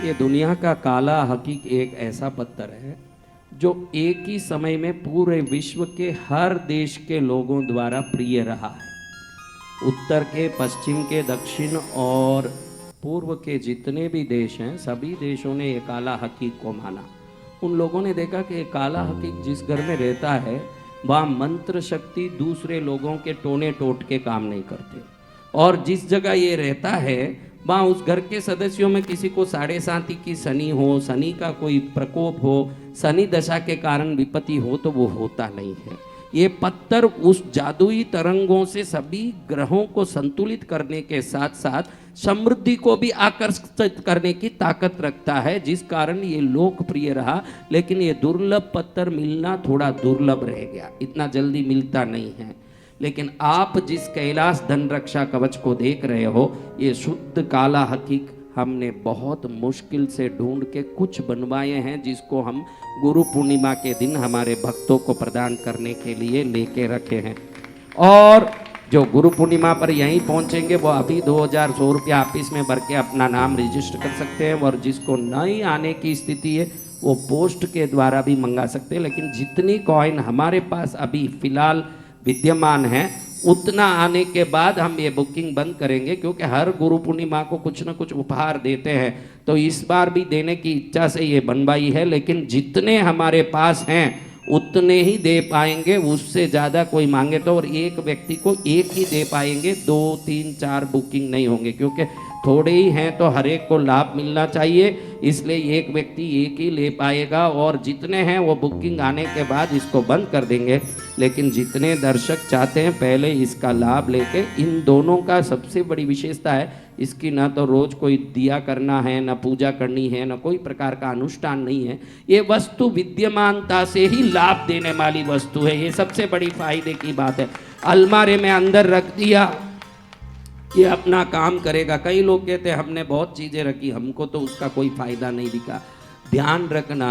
ये दुनिया का काला हकीक एक ऐसा पत्थर है जो एक ही समय में पूरे विश्व के हर देश के लोगों द्वारा प्रिय रहा है। उत्तर के, पश्चिम के, दक्षिण और पूर्व के जितने भी देश हैं, सभी देशों ने ये काला हकीक को माना। उन लोगों ने देखा कि ये काला हकीक जिस घर में रहता है वहाँ मंत्र शक्ति दूसरे लोगों के टोने टोट के काम नहीं करते, और जिस जगह ये रहता है वहाँ उस घर के सदस्यों में किसी को 7.5 की शनि हो, शनि का कोई प्रकोप हो, शनि दशा के कारण विपत्ति हो, तो वो होता नहीं है। ये पत्थर उस जादुई तरंगों से सभी ग्रहों को संतुलित करने के साथ साथ समृद्धि को भी आकर्षित करने की ताकत रखता है, जिस कारण ये लोकप्रिय रहा। लेकिन ये दुर्लभ पत्थर मिलना थोड़ा दुर्लभ रह गया, इतना जल्दी मिलता नहीं है। लेकिन आप जिस कैलाश धन रक्षा कवच को देख रहे हो, ये शुद्ध काला हकीक हमने बहुत मुश्किल से ढूंढ के कुछ बनवाए हैं, जिसको हम गुरु पूर्णिमा के दिन हमारे भक्तों को प्रदान करने के लिए लेके रखे हैं। और जो गुरु पूर्णिमा पर यहीं पहुंचेंगे वो अभी 2100 रुपया ऑफिस में भर के अपना नाम रजिस्टर कर सकते हैं, और जिसको नहीं आने की स्थिति है वो पोस्ट के द्वारा भी मंगा सकते हैं। लेकिन जितनी कॉइन हमारे पास अभी फिलहाल विद्यमान है, उतना आने के बाद हम ये बुकिंग बंद करेंगे, क्योंकि हर गुरु पूर्णिमा को कुछ न कुछ उपहार देते हैं, तो इस बार भी देने की इच्छा से ये बनवाई है। लेकिन जितने हमारे पास हैं उतने ही दे पाएंगे, उससे ज़्यादा कोई मांगे तो और एक व्यक्ति को एक ही दे पाएंगे, 2, 3, 4 बुकिंग नहीं होंगे, क्योंकि थोड़े ही हैं तो हर एक को लाभ मिलना चाहिए। इसलिए एक व्यक्ति एक ही ले पाएगा, और जितने हैं वो बुकिंग आने के बाद इसको बंद कर देंगे। लेकिन जितने दर्शक चाहते हैं पहले इसका लाभ लेके, इन दोनों का सबसे बड़ी विशेषता है इसकी ना तो रोज कोई दिया करना है, ना पूजा करनी है, ना कोई प्रकार का अनुष्ठान नहीं है। ये वस्तु विद्यमानता से ही लाभ देने वाली वस्तु है, ये सबसे बड़ी फायदे की बात है। अलमारी में अंदर रख दिया, ये अपना काम करेगा। कई लोग कहते हैं हमने बहुत चीजें रखी, हमको तो उसका कोई फायदा नहीं दिखा। ध्यान रखना,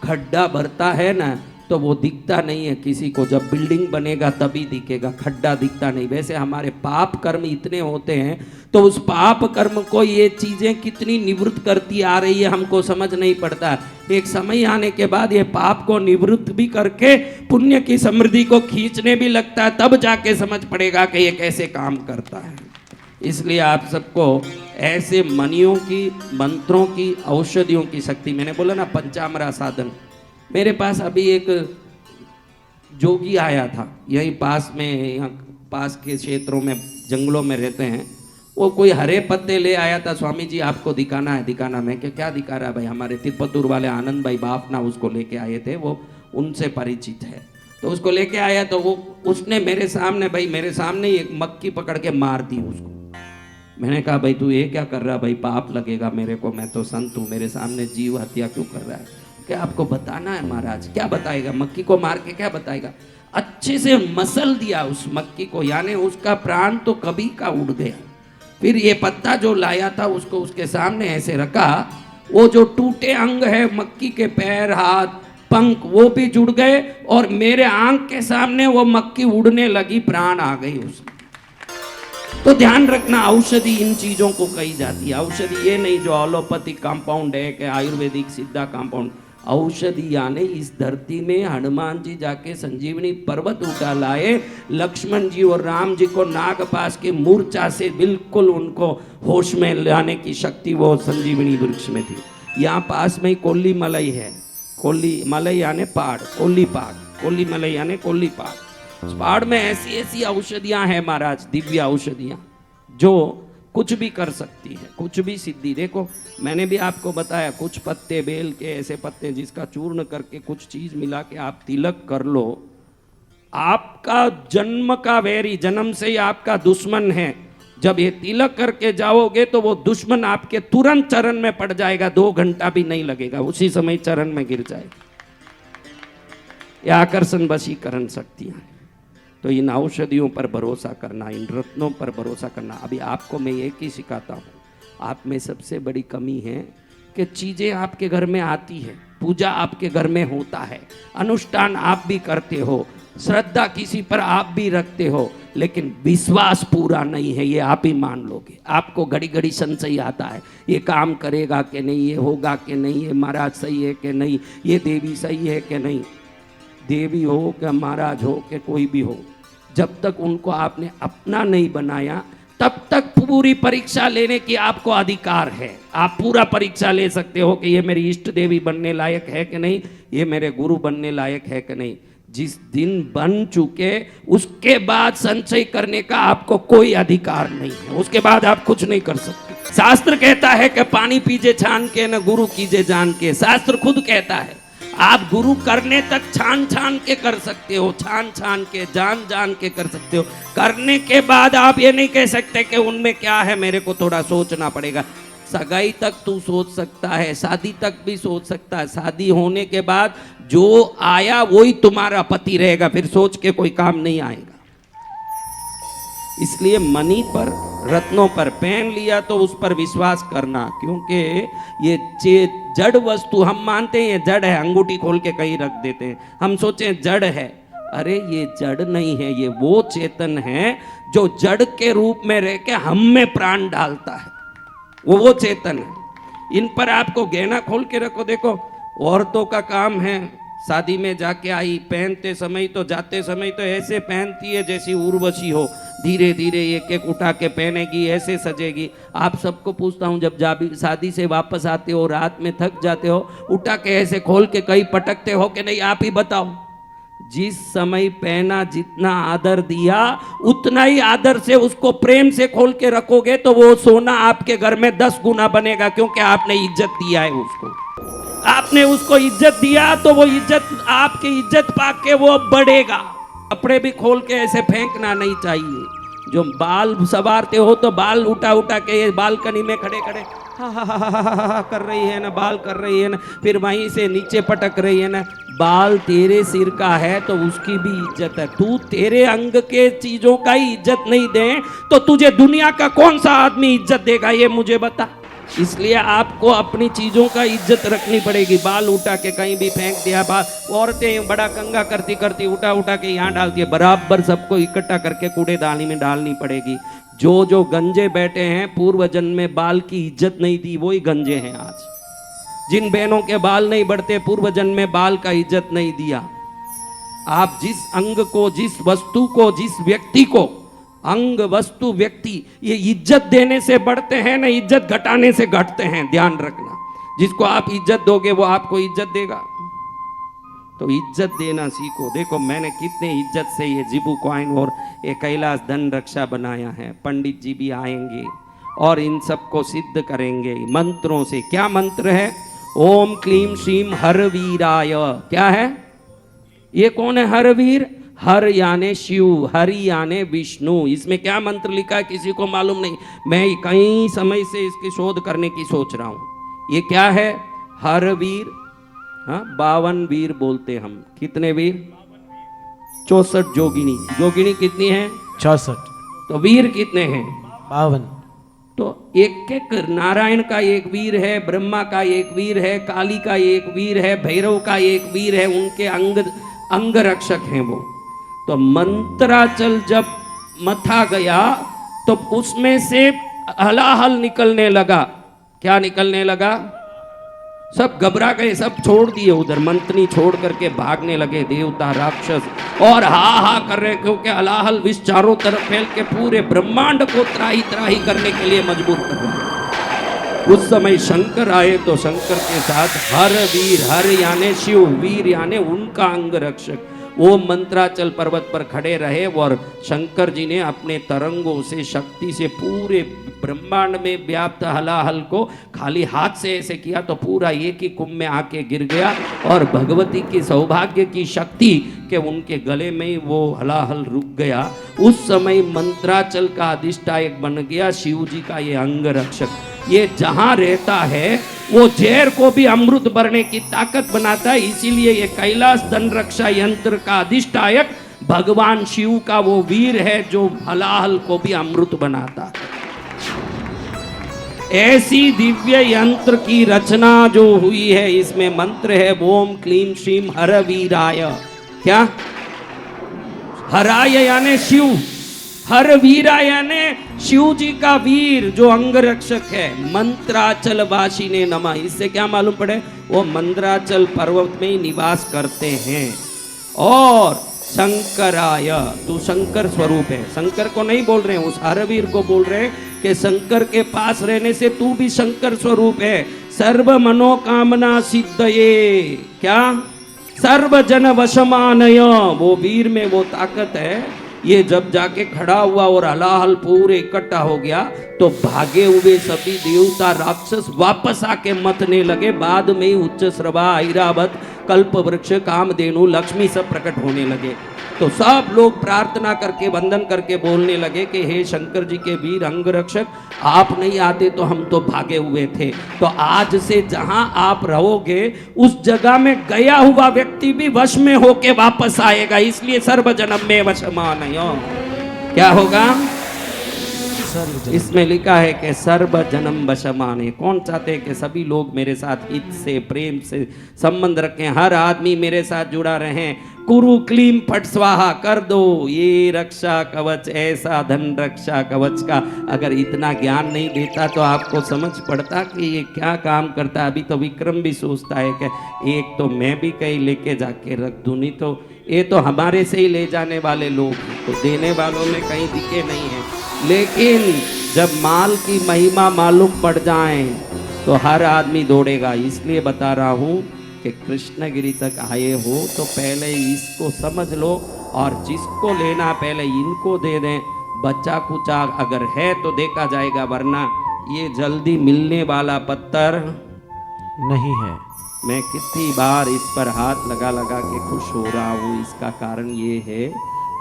खड्डा भरता है ना तो वो दिखता नहीं है किसी को, जब बिल्डिंग बनेगा तभी दिखेगा, खड्डा दिखता नहीं। वैसे हमारे पाप कर्म इतने होते हैं, तो उस पाप कर्म को ये चीजें कितनी निवृत्त करती आ रही है हमको समझ नहीं पड़ता। एक समय आने के बाद ये पाप को निवृत्त भी करके पुण्य की समृद्धि को खींचने भी लगता है, तब जाके समझ पड़ेगा कि ये कैसे काम करता है। इसलिए आप सबको ऐसे मनियों की, मंत्रों की, औषधियों की शक्ति, मैंने बोला ना पंचामरा साधन। मेरे पास अभी एक जोगी आया था, यहीं पास में, यहाँ पास के क्षेत्रों में जंगलों में रहते हैं। वो कोई हरे पत्ते ले आया था, स्वामी जी आपको दिखाना है, दिखाना। मैं क्या दिखा रहा है भाई, हमारे तिरुपतुर वाले आनंद भाई बाफना उसको लेके आए थे, वो उनसे परिचित है, तो उसको लेके आया। तो वो उसने मेरे सामने, भाई मेरे सामने एक मक्खी पकड़ के मार दी उसको। मैंने कहा भाई तू ये क्या कर रहा है भाई, पाप लगेगा मेरे को, मैं तो संत हूँ, मेरे सामने जीव हत्या क्यों कर रहा है? क्या आपको बताना है महाराज? क्या बताएगा? मक्खी को मार के क्या बताएगा? अच्छे से मसल दिया उस मक्खी को, यानी उसका प्राण तो कभी का उड़ गया। फिर ये पत्ता जो लाया था उसको उसके सामने ऐसे रखा, वो जो टूटे अंग है मक्खी के, पैर, हाथ, पंख, वो भी जुड़ गए, और मेरे आंख के सामने वो मक्खी उड़ने लगी, प्राण आ गई उसमें। तो ध्यान रखना, औषधि इन चीजों को कही जाती है। औषधि ये नहीं जो एलोपैथिक कंपाउंड है कि आयुर्वेदिक सिद्धा कंपाउंड। औषधि यानी इस धरती में हनुमान जी जाके संजीवनी पर्वत उठा लाए, लक्ष्मण जी और राम जी को नागपाश की मूर्छा से बिल्कुल उनको होश में लाने की शक्ति वो संजीवनी वृक्ष में थी। यहाँ पास में ही कोल्ली मलई है, कोल्ली मलई यानी पहाड़, कोल्ली पहाड़, कोल्ली मलई यानी कोल्ली पहाड़। उस पहाड़ में ऐसी ऐसी औषधियां हैं महाराज, दिव्य औषधियां जो कुछ भी कर सकती है, कुछ भी सिद्धि। देखो मैंने भी आपको बताया, कुछ पत्ते बेल के, ऐसे पत्ते जिसका चूर्ण करके कुछ चीज मिला के आप तिलक कर लो, आपका जन्म का वैरी, जन्म से ही आपका दुश्मन है, जब ये तिलक करके जाओगे तो वो दुश्मन आपके तुरंत चरण में पड़ जाएगा, 2 घंटा भी नहीं लगेगा, उसी समय चरण में गिर जाएगा। ये आकर्षण वशीकरण शक्तियां हैं। तो इन औषधियों पर भरोसा करना, इन रत्नों पर भरोसा करना। अभी आपको मैं एक ही सिखाता हूँ, आप में सबसे बड़ी कमी है कि चीज़ें आपके घर में आती है, पूजा आपके घर में होता है, अनुष्ठान आप भी करते हो, श्रद्धा किसी पर आप भी रखते हो, लेकिन विश्वास पूरा नहीं है, ये आप ही मान लोगे। आपको घड़ी घड़ी संशय आता है, ये काम करेगा कि नहीं, ये होगा कि नहीं, ये महाराज सही है कि नहीं, ये देवी सही है कि नहीं। देवी हो कि महाराज हो कि कोई भी हो, जब तक उनको आपने अपना नहीं बनाया तब तक पूरी परीक्षा लेने की आपको अधिकार है। आप पूरा परीक्षा ले सकते हो कि ये मेरी इष्ट देवी बनने लायक है कि नहीं, ये मेरे गुरु बनने लायक है कि नहीं। जिस दिन बन चुके उसके बाद संशय करने का आपको कोई अधिकार नहीं है, उसके बाद आप कुछ नहीं कर सकते। शास्त्र कहता है कि पानी पीजे छान के न गुरु कीजे जान के, शास्त्र खुद कहता है। आप गुरु करने तक छान छान के कर सकते हो, छान छान के जान जान के कर सकते हो। करने के बाद आप ये नहीं कह सकते कि उनमें क्या है, मेरे को थोड़ा सोचना पड़ेगा। सगाई तक तू सोच सकता है, शादी तक भी सोच सकता है। शादी होने के बाद जो आया वही तुम्हारा पति रहेगा, फिर सोच के कोई काम नहीं आएगा। इसलिए मनी पर, रत्नों पर पहन लिया तो उस पर विश्वास करना, क्योंकि ये जड़ वस्तु हम मानते हैं ये जड़ है, अंगूठी खोल के कहीं रख देते हैं, हम सोचें जड़ है। अरे ये जड़ नहीं है, ये वो चेतन है जो जड़ के रूप में रह के हम में प्राण डालता है, वो चेतन है। इन पर आपको गहना खोल के रखो। देखो औरतों का काम है, शादी में जाके आई, पहनते समय तो जाते समय तो ऐसे पहनती है जैसी उर्वशी हो, धीरे धीरे एक एक उठा के पहनेगी, ऐसे सजेगी। आप सबको पूछता हूँ, जब शादी से वापस आते हो, रात में थक जाते हो, उठा के ऐसे खोल के कहीं पटकते हो कि नहीं? आप ही बताओ। जिस समय पहना, जितना आदर दिया, उतना ही आदर से उसको प्रेम से खोल के रखोगे तो वो सोना आपके घर में 10 गुना बनेगा, क्योंकि आपने इज्जत दिया है उसको। आपने उसको इज्जत दिया तो वो इज्जत, आपकी इज्जत पाके वो बढ़ेगा। कपड़े भी खोल के ऐसे फेंकना नहीं चाहिए। जो बाल संवारते हो तो बाल उठा उठा के ये बालकनी में खड़े खड़े हा कर रही है ना, बाल कर रही है ना, फिर वहीं से नीचे पटक रही है ना। बाल तेरे सिर का है तो उसकी भी इज्जत है। तू तेरे अंग के चीजों का ही इज्जत नहीं दे तो तुझे दुनिया का कौन सा आदमी इज्जत देगा, ये मुझे बता। इसलिए आपको अपनी चीजों का इज्जत रखनी पड़ेगी। बाल उठा के कहीं भी फेंक दिया, बाल, औरतें बड़ा कंगा करती करती उठा उठा के यहाँ डालती है, बराबर सबको इकट्ठा करके कूड़ेदानी में डालनी पड़ेगी। जो गंजे बैठे हैं, पूर्व जन्म में बाल की इज्जत नहीं दी, वही गंजे हैं आज। जिन बहनों के बाल नहीं बढ़ते, पूर्व जन्म में बाल का इज्जत नहीं दिया। आप जिस अंग को, जिस वस्तु को, जिस व्यक्ति को, अंग वस्तु व्यक्ति, ये इज्जत देने से बढ़ते हैं ना, इज्जत घटाने से घटते हैं, ध्यान रखना। जिसको आप इज्जत दोगे वो आपको इज्जत देगा, तो इज्जत देना सीखो। देखो मैंने कितने इज्जत से ये जिबू कॉइन और ये कैलाश धन रक्षा बनाया है। पंडित जी भी आएंगे और इन सबको सिद्ध करेंगे मंत्रों से। क्या मंत्र है? ओम क्लीम श्रीम हरवीराय। क्या है ये? कौन है हरवीर? हर याने शिव, हरि याने विष्णु। इसमें क्या मंत्र लिखा है किसी को मालूम नहीं। मैं कई समय से इसकी शोध करने की सोच रहा हूं। ये क्या है? हर वीर, हाँ 52 वीर बोलते हम। कितने वीर? 64 जोगिनी। जोगिनी कितनी है? 64। तो वीर कितने हैं? 52। तो एक एक, नारायण का एक वीर है, ब्रह्मा का एक वीर है, काली का एक वीर है, भैरव का एक वीर है। उनके अंग रक्षक हैं वो। तो मंत्राचल जब मथा गया तो उसमें से हलाहल निकलने लगा। क्या निकलने लगा? सब घबरा गए, सब छोड़ दिए उधर, मंत्री छोड़ करके भागने लगे देवता राक्षस, और हा कर रहे, क्योंकि हलाहल विष चारों तरफ फैल के पूरे ब्रह्मांड को त्राही त्राही करने के लिए मजबूर कर रहा। उस समय शंकर आए तो शंकर के साथ हर वीर, हर यानी शिव, वीर यानी उनका अंग रक्षक, वो मंत्राचल पर्वत पर खड़े रहे और शंकर जी ने अपने तरंगों से, शक्ति से पूरे ब्रह्मांड में व्याप्त हलाहल को खाली हाथ से ऐसे किया तो पूरा एक ही कुंभ में आके गिर गया। और भगवती की सौभाग्य की शक्ति के उनके गले में वो हलाहल रुक गया। उस समय मंत्राचल का अधिष्ठायक बन गया शिव जी का ये अंग रक्षक। ये जहां रहता है वो जहर को भी अमृत भरने की ताकत बनाता है। इसीलिए ये कैलाश धन रक्षा यंत्र का अधिष्ठायक भगवान शिव का वो वीर है जो हलाहल को भी अमृत बनाता है। ऐसी दिव्य यंत्र की रचना जो हुई है, इसमें मंत्र है ओम क्लीम श्रीम हरवीराय। क्या? हराय यानी शिव, हर वीरा यानी शिव जी का वीर जो अंग रक्षक है, मंत्राचल वासी ने नमा। इससे क्या मालूम पड़े, वो मंत्राचल पर्वत में ही निवास करते हैं। और शंकराय, तू शंकर स्वरूप है। शंकर को नहीं बोल रहे हैं, उस हरवीर को बोल रहे हैं कि शंकर के पास रहने से तू भी शंकर स्वरूप है। सर्व मनोकामना सिद्धये, क्या सर्व जन वशमानय, वो वीर में वो ताकत है। ये जब जाके खड़ा हुआ और हलाहल पूरे इकट्ठा हो गया तो भागे हुए सभी देवता राक्षस वापस आके मतने लगे। बाद में ही उच्च श्रवा, ऐरावत, कल्प वृक्ष, कामधेनु, लक्ष्मी सब प्रकट होने लगे। तो सब लोग प्रार्थना करके वंदन करके बोलने लगे कि हे शंकर जी के वीर अंग रक्षक, आप नहीं आते तो हम तो भागे हुए थे। तो आज से जहां आप रहोगे उस जगह में गया हुआ व्यक्ति भी वश में होके वापस आएगा। इसलिए सर्व जन्म में वशमानयो, क्या होगा, इसमें लिखा है कि सर्व जन्म वशमाने। कौन चाहते हैं कि सभी लोग मेरे साथ हित से, प्रेम से संबंध रखें, हर आदमी मेरे साथ जुड़ा रहे। कुरु क्लीम फट स्वाहा कर दो ये रक्षा कवच, ऐसा धन रक्षा कवच का। अगर इतना ज्ञान नहीं देता तो आपको समझ पड़ता कि ये क्या काम करता है। अभी तो विक्रम भी सोचता है कि एक तो मैं भी कहीं लेके जाके रख दूं, नहीं तो ये तो हमारे से ही ले जाने वाले लोग, तो देने वालों में कहीं दिखे नहीं है। लेकिन जब माल की महिमा मालूम पड़ जाए तो हर आदमी दौड़ेगा। इसलिए बता रहा हूँ कि कृष्णगिरी तक आए हो तो पहले इसको समझ लो, और जिसको लेना पहले इनको दे दें। बच्चा कुचा अगर है तो देखा जाएगा, वरना ये जल्दी मिलने वाला पत्थर नहीं है। मैं कितनी बार इस पर हाथ लगा लगा के खुश हो रहा हूँ। इसका कारण ये है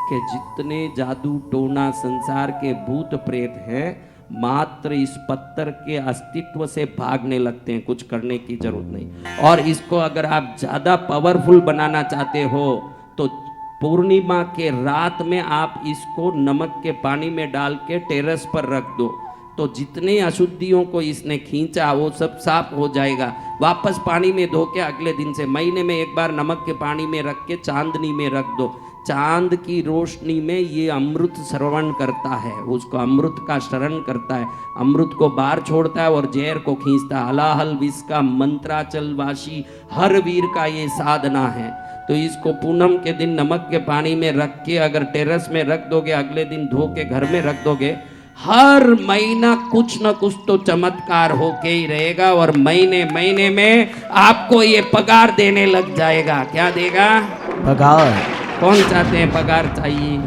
कि जितने जादू टोना संसार के भूत प्रेत हैं, मात्र इस पत्थर के अस्तित्व से भागने लगते हैं, कुछ करने की जरूरत नहीं। और इसको अगर आप ज़्यादा पावरफुल बनाना चाहते हो तो पूर्णिमा के रात में आप इसको नमक के पानी में डाल के टेरेस पर रख दो, तो जितने अशुद्धियों को इसने खींचा वो सब साफ हो जाएगा। वापस पानी में धो के अगले दिन से, महीने में एक बार नमक के पानी में रख के चांदनी में रख दो। चांद की रोशनी में ये अमृत श्रवण करता है, उसको अमृत का शरण करता है, अमृत को बाहर छोड़ता है और जहर को खींचता है। हलाहल विष का मंत्राचल वासी हर वीर का ये साधना है। तो इसको पूनम के दिन नमक के पानी में रख के अगर टेरेस में रख दोगे, अगले दिन धो के घर में रख दोगे, हर महीना कुछ न कुछ तो चमत्कार होके ही रहेगा। और महीने महीने में आपको ये पगार देने लग जाएगा। क्या देगा? पगार। कौन चाहते हैं पगार चाहिए?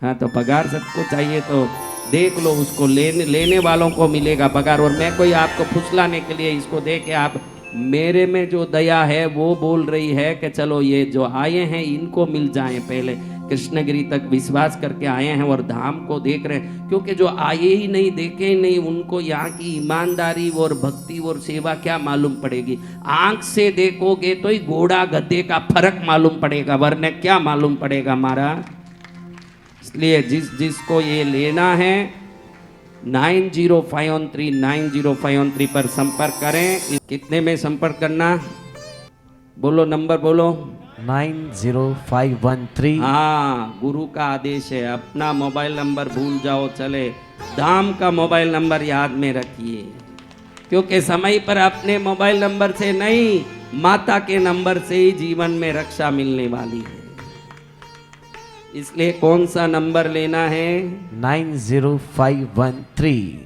हाँ, तो पगार सबको चाहिए, तो देख लो, उसको लेने वालों को मिलेगा पगार। और मैं कोई आपको फुसलाने के लिए इसको दे के, आप मेरे में जो दया है वो बोल रही है कि चलो ये जो आए हैं इनको मिल जाएं। पहले कृष्णगिरी तक विश्वास करके आए हैं और धाम को देख रहे हैं, क्योंकि जो आए ही नहीं, देखे ही नहीं, उनको यहाँ की ईमानदारी और भक्ति और सेवा क्या मालूम पड़ेगी। आंख से देखोगे तो ही घोड़ा गधे का फर्क मालूम पड़ेगा, वरना क्या मालूम पड़ेगा हमारा। इसलिए जिसको ये लेना है 9053 पर संपर्क करें। कितने में संपर्क करना, बोलो नंबर बोलो। 90513। हाँ, गुरु का आदेश है, अपना मोबाइल नंबर भूल जाओ चले, धाम का मोबाइल नंबर याद में रखिए, क्योंकि समय पर अपने मोबाइल नंबर से नहीं, माता के नंबर से ही जीवन में रक्षा मिलने वाली है। इसलिए कौन सा नंबर लेना है? 90513।